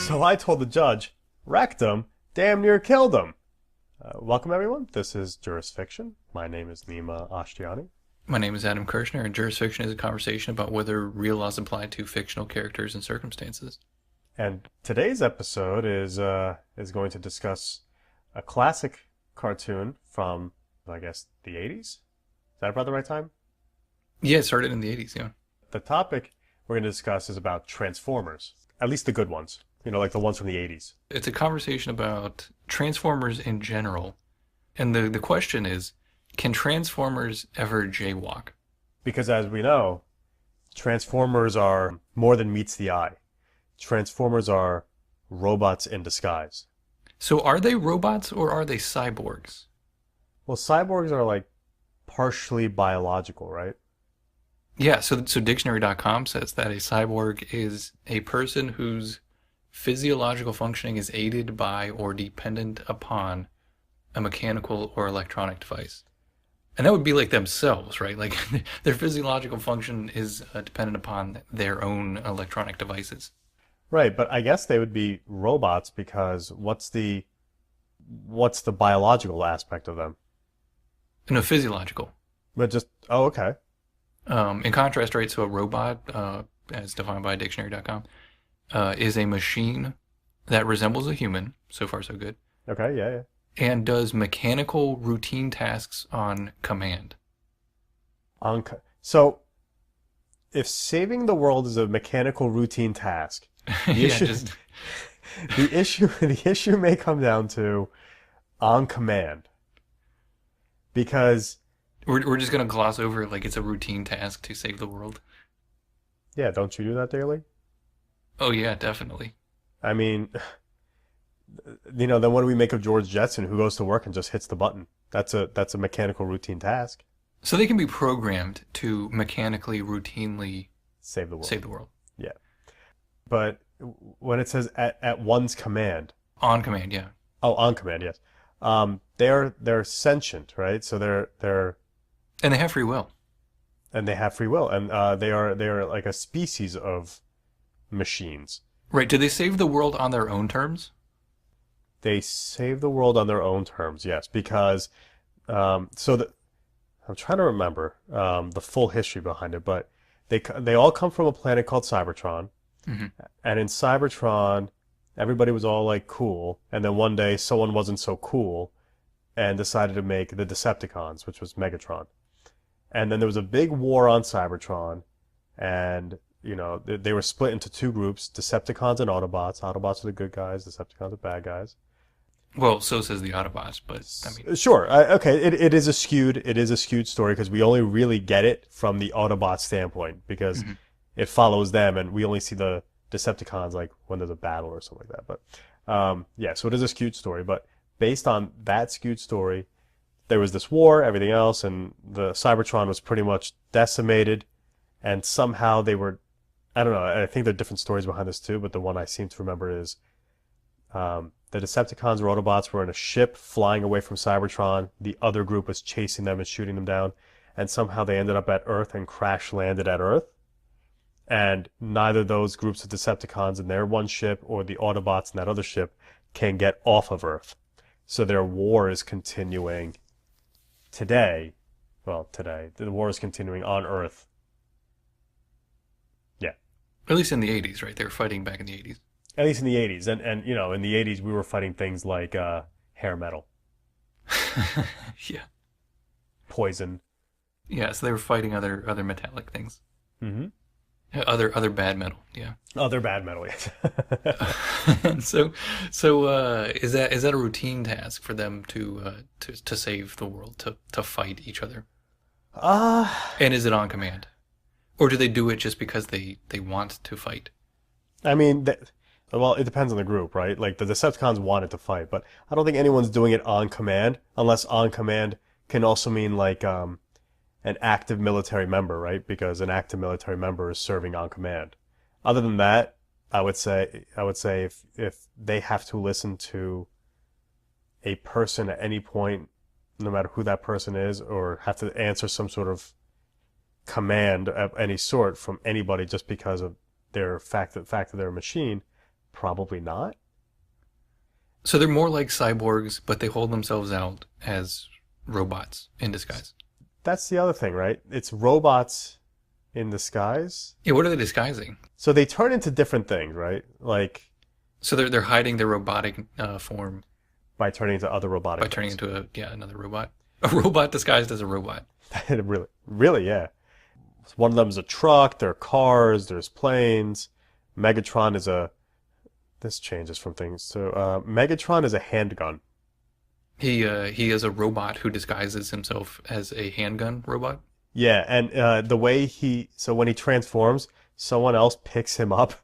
So I told the judge, wrecked him, damn near killed him. Welcome, everyone. This is Jurisfiction. My name is Nima Ashtiani. My name is Adam Kirshner, and Jurisfiction is a conversation about whether real laws apply to fictional characters and circumstances. And today's episode is going to discuss a classic cartoon from, I guess, the 80s? Is that about the right time? Yeah, it started in the 80s, yeah. The topic we're going to discuss is about Transformers, at least the good ones. You know, like the ones from the 80s. It's a conversation about Transformers in general. And the question is, can Transformers ever jaywalk? Because as we know, Transformers are more than meets the eye. Transformers are robots in disguise. So are they robots or are they cyborgs? Well, cyborgs are like partially biological, right? Yeah, so dictionary.com says that a cyborg is a person whose physiological functioning is aided by or dependent upon a mechanical or electronic device. And that would be like themselves, right? Like their physiological function is dependent upon their own electronic devices. Right, but I guess they would be robots because what's the biological aspect of them? No, physiological. But just, oh, okay. In contrast, right, so a robot, as defined by dictionary.com, is a machine that resembles a human, so far so good, Okay, yeah. and does mechanical routine tasks on command. So, if saving the world is a mechanical routine task, the Yeah, issue, just the issue may come down to on command. Because, we're just gonna gloss over it like it's a routine task to save the world. yeah, don't you do that daily? Oh yeah, definitely. I mean, you know, then what do we make of George Jetson who goes to work and just hits the button? That's a mechanical routine task. So they can be programmed to mechanically, routinely Save the world. save the world. Yeah. But when it says at one's command, On command, yeah. oh, on command, yes. They're sentient, right? So they're And they have free will. and they have free will, and they are like a species of machines. Right, do they save the world on their own terms? They save the world on their own terms, yes, because so that I'm trying to remember the full history behind it, but they all come from a planet called Cybertron, Hmm. and in Cybertron, everybody was all like cool, and then one day someone wasn't so cool, and decided to make the Decepticons, which was Megatron, and then there was a big war on Cybertron, and you know they were split into two groups: Decepticons and Autobots. Autobots are the good guys, Decepticons are bad guys. Well, so says the Autobots, but I mean, Sure. Okay. It is a skewed story because we only really get it from the Autobot standpoint because mhm. it follows them and we only see the Decepticons like when there's a battle or something like that. But yeah, so it is a skewed story. But based on that skewed story, there was this war, everything else, and the Cybertron was pretty much decimated, and somehow they were. I don't know. I think there are different stories behind this too, but the one I seem to remember is the Decepticons or Autobots were in a ship flying away from Cybertron. The other group was chasing them and shooting them down. And somehow they ended up at Earth and crash landed at Earth. And neither those groups of Decepticons in their one ship or the Autobots in that other ship can get off of Earth. So their war is continuing today. Well, today. The war is continuing on Earth. Yeah. At least in the 80s, right? They were fighting back in the 80s. At least in the 80s. And you know, in the 80s, we were fighting things like hair metal, Yeah. poison. Yeah, so they were fighting other metallic things. Mm-hmm. Other bad metal, yeah. Oh, they're bad metal, yes. And so is that a routine task for them to save the world, to fight each other? Uh, And is it on command? Or do they do it just because they want to fight? I mean, well, it depends on the group, right? Like the Decepticons wanted to fight, but I don't think anyone's doing it on command, unless on command can also mean like an active military member, right? Because an active military member is serving on command. Other than that, I would say if they have to listen to a person at any point, no matter who that person is, or have to answer some sort of command of any sort from anybody just because of their fact that they're a machine, Probably not. So they're more like cyborgs, but they hold themselves out as robots in disguise. That's the other thing, right? It's robots in disguise. Yeah, what are they disguising? So they turn into different things, right? Like So they're hiding their robotic form by turning into other robotic by turning things. into another robot. A robot disguised as a robot. Really, really, yeah. One of them is a truck. There are cars. There's planes. Megatron is a. This changes from things. So Megatron is a handgun. He is a robot who disguises himself as a handgun robot. Yeah, and the way so when he transforms, someone else picks him up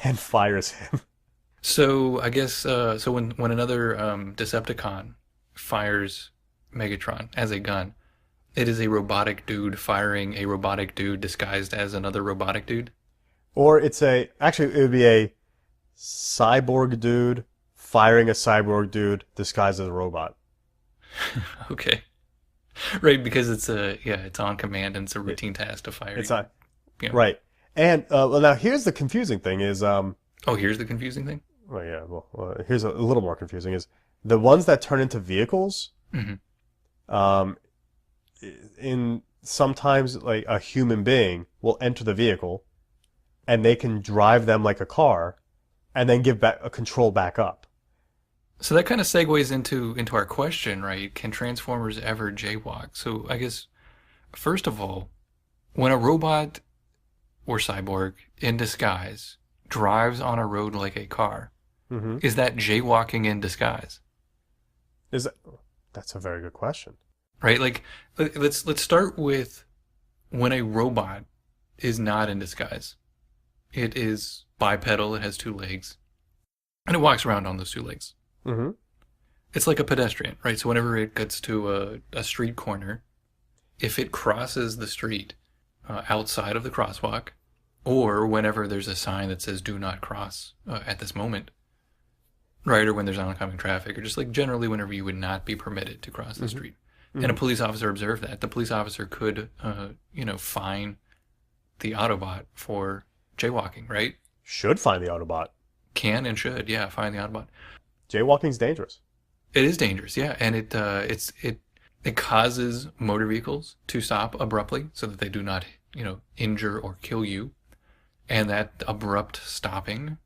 and fires him. So I guess so when another Decepticon fires Megatron as a gun, it is a robotic dude firing a robotic dude disguised as another robotic dude. Or actually it would be a cyborg dude firing a cyborg dude disguised as a robot. Okay. Right, because it's on command and it's a routine task to fire. It's not Yeah. right. And well, now here's the confusing thing is Oh, here's the confusing thing. well, yeah, here's a little more confusing is the ones that turn into vehicles. Mm-hmm. In sometimes like a human being will enter the vehicle, and they can drive them like a car, and then give back a control back up. So that kind of segues into our question, right? Can Transformers ever jaywalk? So I guess first of all, when a robot or cyborg in disguise drives on a road like a car, Mm-hmm. is that jaywalking in disguise? That's a very good question. Right? Like let's start with when a robot is not in disguise. It is bipedal, it has two legs, and it walks around on those two legs. Mm-hmm. It's like a pedestrian, right? So whenever it gets to a street corner, if it crosses the street outside of the crosswalk, or whenever there's a sign that says "Do not cross" at this moment, right, or when there's oncoming traffic, or just like generally whenever you would not be permitted to cross the street, and a police officer observed that, the police officer could, fine the Autobot for jaywalking, right? Should find the Autobot. Can and should, yeah, fine the Autobot. Jaywalking's dangerous. It is dangerous, yeah, and it causes motor vehicles to stop abruptly so that they do not, injure or kill you, and that abrupt stopping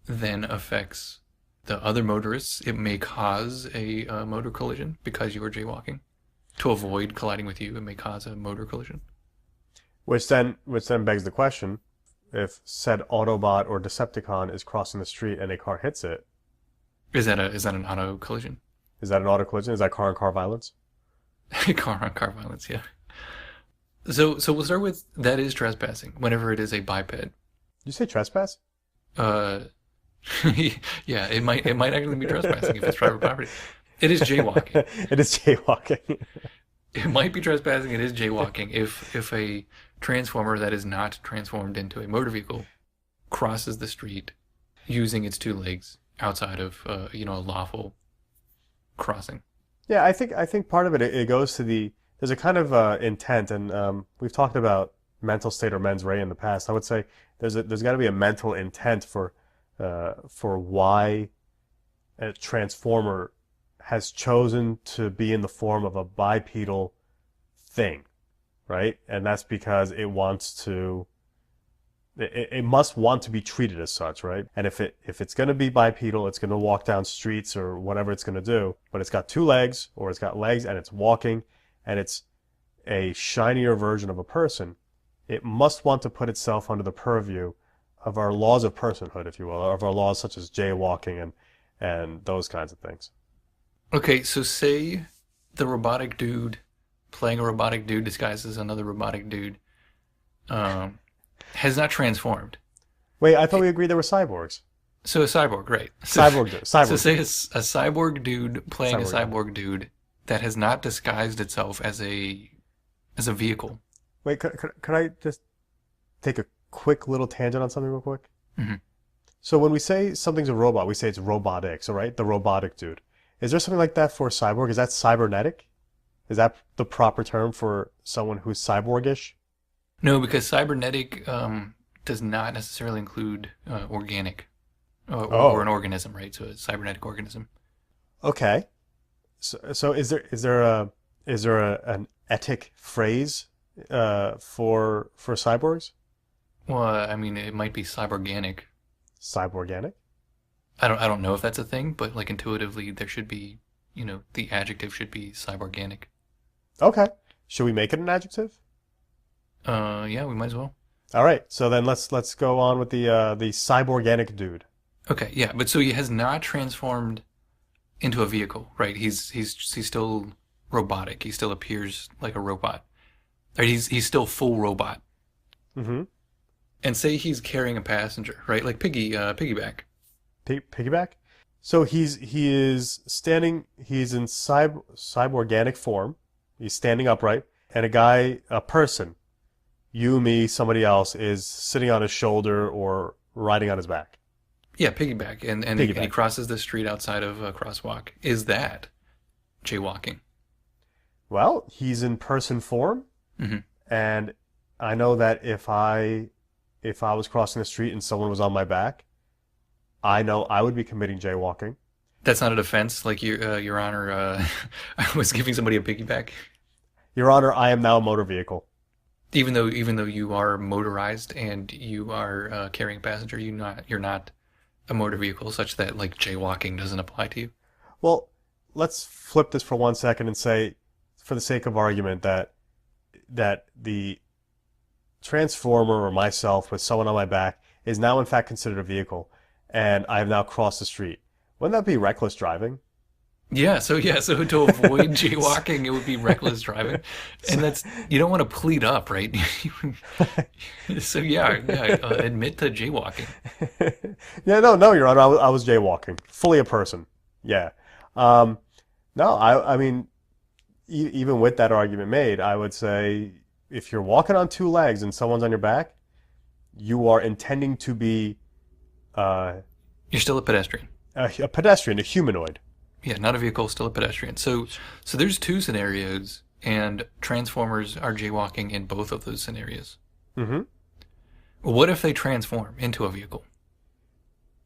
then affects the other motorists. It may cause a motor collision because you are jaywalking. To avoid colliding with you, it may cause a motor collision. Which then begs the question: if said Autobot or Decepticon is crossing the street and a car hits it, Is that an auto collision? is that an auto collision? Is that car-on-car violence? Car violence, yeah. So we'll start with that is trespassing whenever it is a biped. Did you say trespass? Uh, yeah, it might actually be trespassing if it's private property. It is jaywalking. It is jaywalking. It might be trespassing. It is jaywalking if a transformer that is not transformed into a motor vehicle crosses the street using its two legs outside of a lawful crossing. Yeah, I think part of it goes to there's a kind of intent, and we've talked about mental state or mens rea in the past. I would say there's got to be a mental intent for why a transformer has chosen to be in the form of a bipedal thing, right? And that's because it must want to be treated as such, right? And if it's going to be bipedal, it's going to walk down streets or whatever it's going to do, but it's got two legs, or it's got legs and it's walking, and it's a shinier version of a person, it must want to put itself under the purview of our laws of personhood, if you will, of our laws such as jaywalking and those kinds of things. Okay, so say the robotic dude playing a robotic dude disguised as another robotic dude has not transformed. Wait, I thought we agreed there were cyborgs. So a cyborg, right? Cyborg dude. Cyborg. So say a cyborg dude playing a Cyborg, cyborg dude that has not disguised itself as a vehicle. Wait, could I just take a quick little tangent on something real quick? Mhm. So when we say something's a robot, we say it's robotic, so right? The robotic dude. Is there something like that for cyborg? Is that cybernetic? Is that the proper term for someone who's cyborgish? No, because cybernetic does not necessarily include organic. or an Oh, organism, right? So a cybernetic organism. okay. So is there an etic phrase for cyborgs? Well, I mean, it might be cyborganic. Cyborganic? I don't know if that's a thing, but like intuitively, there should be, the adjective should be cyborganic. Okay. Should we make it an adjective? Yeah, we might as well. All right. So then let's go on with the cyborganic dude. Okay, yeah, but so he has not transformed into a vehicle, right? He's still robotic. He still appears like a robot. Right? He's still full robot. Mm-hmm. And say he's carrying a passenger, right? Like piggyback. Piggyback. So he is standing. He's in cyborganic form. He's standing upright, and a person, you, me, somebody else, is sitting on his shoulder or riding on his back. Yeah, piggyback, and he Piggyback. crosses the street outside of a crosswalk. Is that jaywalking? Well, he's in person form, Hmm. and I know that if I was crossing the street and someone was on my back, I know I would be committing jaywalking. That's not a defense, like Your Honor. I was giving somebody a piggyback, Your Honor, I am now a motor vehicle. even though you are motorized and you are carrying a passenger, you're not a motor vehicle, such that like jaywalking doesn't apply to you. Well, let's flip this for 1 second and say, for the sake of argument, that the transformer or myself with someone on my back is now in fact considered a vehicle, and I have now crossed the street. Wouldn't that be reckless driving? So to avoid jaywalking, it would be reckless driving, and that's you don't want to plead up, right? So admit to jaywalking. Yeah, no, Your Honor, I was jaywalking, fully a person. Yeah. Um, no, I mean, even with that argument made, I would say if you're walking on two legs and someone's on your back, you are intending to be uh, You're still a pedestrian. a pedestrian, a humanoid. Yeah, not a vehicle, still a pedestrian. So there's two scenarios, and transformers are jaywalking in both of those scenarios. Hmm. What if they transform into a vehicle?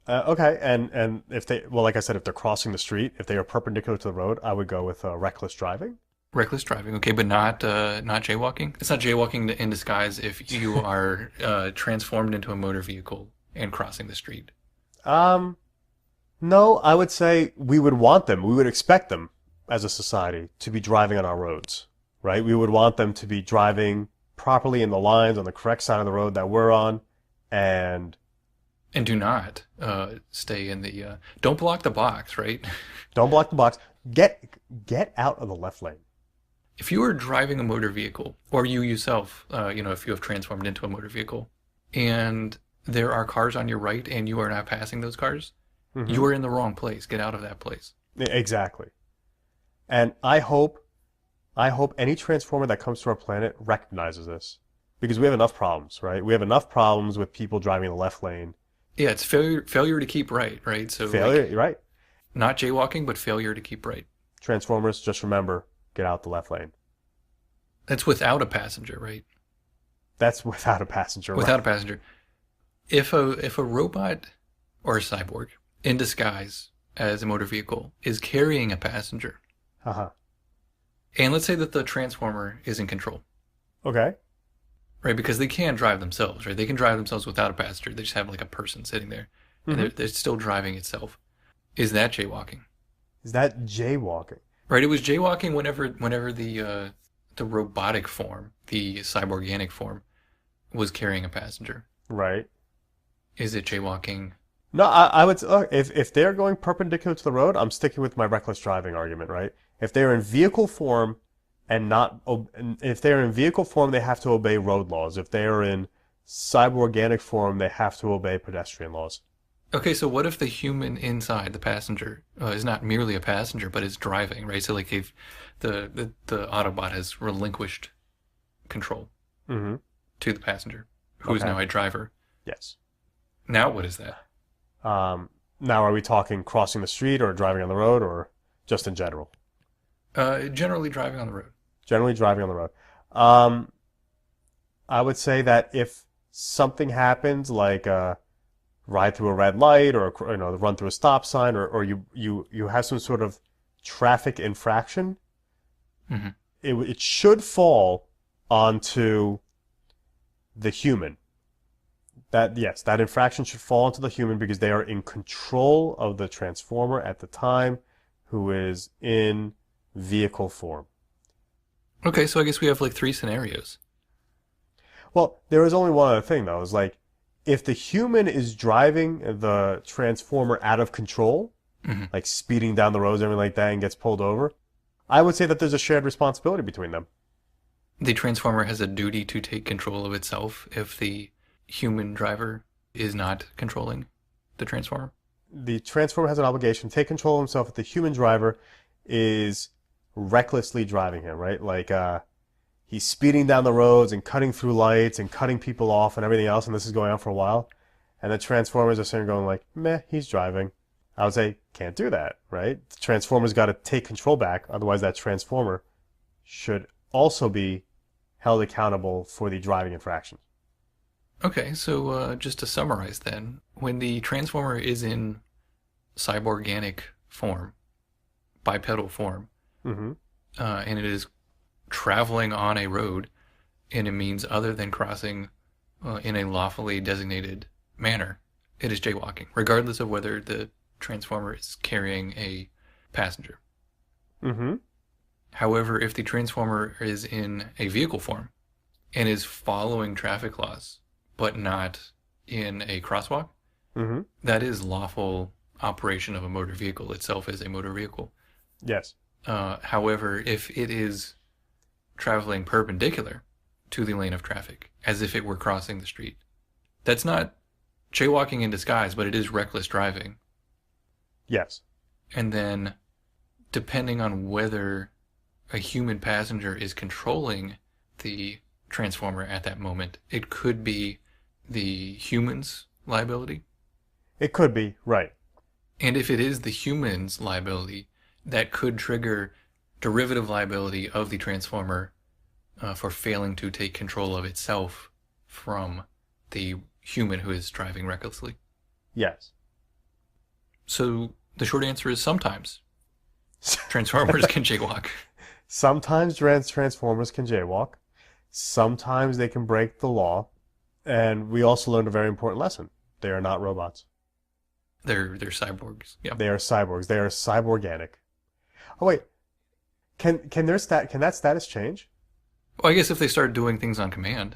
Okay, and if they, well, like I said, if they're crossing the street, if they are perpendicular to the road, I would go with reckless driving. Reckless driving, okay, but not jaywalking. It's not jaywalking in disguise if you are transformed into a motor vehicle and crossing the street. Um, no, I would say we would want them, we would expect them as a society to be driving on our roads, right? We would want them to be driving properly in the lines on the correct side of the road that we're on, and And do not stay in the. Don't block the box, right? don't block the box. Get out of the left lane. If you are driving a motor vehicle, or you yourself, if you have transformed into a motor vehicle, and there are cars on your right and you are not passing those cars, Hmm. you are in the wrong place. Get out of that place. Exactly. And I hope any transformer that comes to our planet recognizes this, because we have enough problems, right? We have enough problems with people driving in the left lane. Yeah, it's failure to keep right? So Failure, like right? not jaywalking, but failure to keep right. Transformers, just remember, get out the left lane. That's without a passenger, right? That's without a passenger, right? Without a passenger. If a robot or a cyborg in disguise as a motor vehicle is carrying a passenger, Uh-huh. and let's say that the transformer is in control, Okay. right? Because they can drive themselves, right? They can drive themselves without a passenger. They just have like a person sitting there, and Hmm. they're still driving itself. Is that jaywalking? Is that jaywalking? Right? It was jaywalking whenever the robotic form, the cyborganic form, was carrying a passenger. Right. Is it jaywalking? No, I would if they're going perpendicular to the road, I'm sticking with my reckless driving argument, right? If they're in vehicle form and if they're in vehicle form, they have to obey road laws. If they are in cyborganic form, they have to obey pedestrian laws. Okay, so what if the human inside the passenger is not merely a passenger, but is driving, right? So like if the Autobot has relinquished control Hmm. to the passenger, who is Okay. now a driver. Yes. Now what is that? Now, are we talking crossing the street or driving on the road or just in general? Generally driving on the road. Generally driving on the road. I would say that if something happens like ride through a red light or run through a stop sign or you have some sort of traffic infraction, Hmm. it should fall onto the human. That infraction should fall onto the human because they are in control of the transformer at the time, who is in vehicle form. Okay, so I guess we have like three scenarios. Well, there is only one other thing though. Is like if the human is driving the transformer out of control, Hmm. like speeding down the roads and everything like that, and gets pulled over, I would say that there's a shared responsibility between them. The transformer has a duty to take control of itself if the human driver is not controlling the transformer. The transformer has an obligation to take control of himself if the human driver is recklessly driving him, right? Like he's speeding down the roads and cutting through lights and cutting people off and everything else, and this is going on for a while. And the transformers are sitting there going like, meh, he's driving. I would say, can't do that, right? The transformer's got to take control back, otherwise that transformer should also be held accountable for the driving infraction. Okay, so just to summarize then, when the transformer is in cyborganic form, bipedal form, Mm-hmm. and it is traveling on a road in a means other than crossing in a lawfully designated manner, it is jaywalking, regardless of whether the transformer is carrying a passenger. Mm-hmm. However, if the transformer is in a vehicle form and is following traffic laws, but not in a crosswalk, Mm-hmm. that is lawful operation of a motor vehicle itself as a motor vehicle. Yes. However, if it is traveling perpendicular to the lane of traffic, as if it were crossing the street, that's not jaywalking in disguise, but it is reckless driving. Yes. And then, depending on whether a human passenger is controlling the transformer at that moment, it could be the human's liability. It could be, right. And if it is the human's liability, that could trigger derivative liability of the transformer for failing to take control of itself from the human who is driving recklessly. Yes. So the short answer is sometimes transformers can jaywalk. Sometimes transformers can jaywalk. Sometimes they can break the law. And we also learned a very important lesson. They are not robots. They're cyborgs. Yeah. They are cyborgs. They are cyborganic. Oh wait. Can that status change? Well, I guess if they start doing things on command,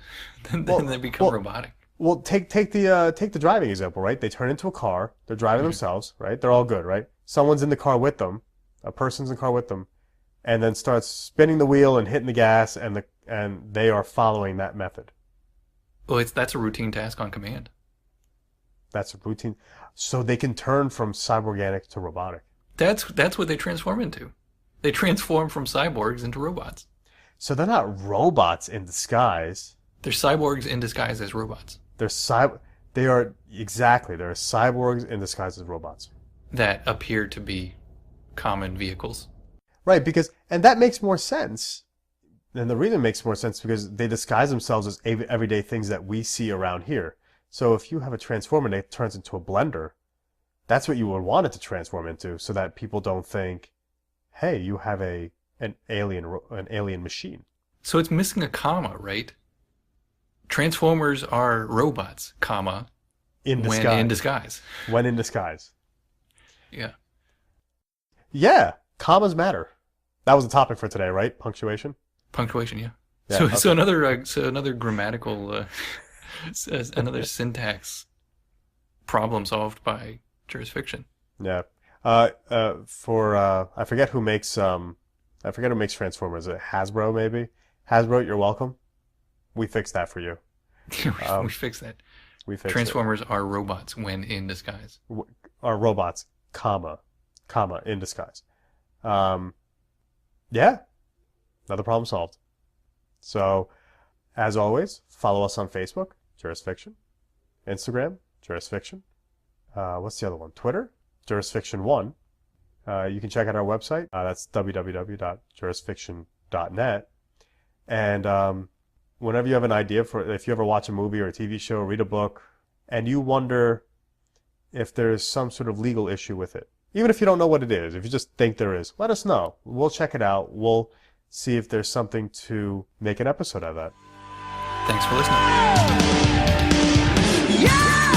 then they become robotic. Well, take the driving example, right? They turn into a car. They're driving themselves, right? They're all good, right? Someone's in the car with them. A person's in the car with them, and then starts spinning the wheel and hitting the gas, and they are following that method. Well, that's a routine task on command. That's a routine. So they can turn from cyborganic to robotic. That's what they transform into. They transform from cyborgs into robots. So they're not robots in disguise. They're cyborgs in disguise as robots They're they're cyborgs in disguise as robots. that appear to be common vehicles. Right, and that makes more sense. And the reason it makes more sense is because they disguise themselves as everyday things that we see around here. So if you have a transformer that turns into a blender, that's what you would want it to transform into, so that people don't think, hey, you have an alien machine. So it's missing a comma, right? Transformers are robots, comma, In disguise. when in disguise. When in disguise. Yeah. Yeah, commas matter. That was the topic for today, right? Punctuation. Punctuation, yeah. Yeah, So okay. another grammatical, another syntax problem solved by jurisfiction. Yeah. I forget who makes Transformers. Is it Hasbro maybe? Hasbro, you're welcome. We fixed that for you. We fixed that. We fixed Transformers are robots when in disguise. Are robots, comma, in disguise. Yeah. Another problem solved. So, as always, follow us on Facebook, Jurisfiction. Instagram, Jurisfiction. What's the other one? Twitter, Jurisfiction1. You can check out our website. That's www.jurisfiction.net. And whenever you have an idea if you ever watch a movie or a TV show or read a book, and you wonder, if there's some sort of legal issue with it. Even if you don't know what it is, if you just think there is, let us know. We'll check it out. We'll see if there's something to make an episode out of that. Thanks for listening. Yeah!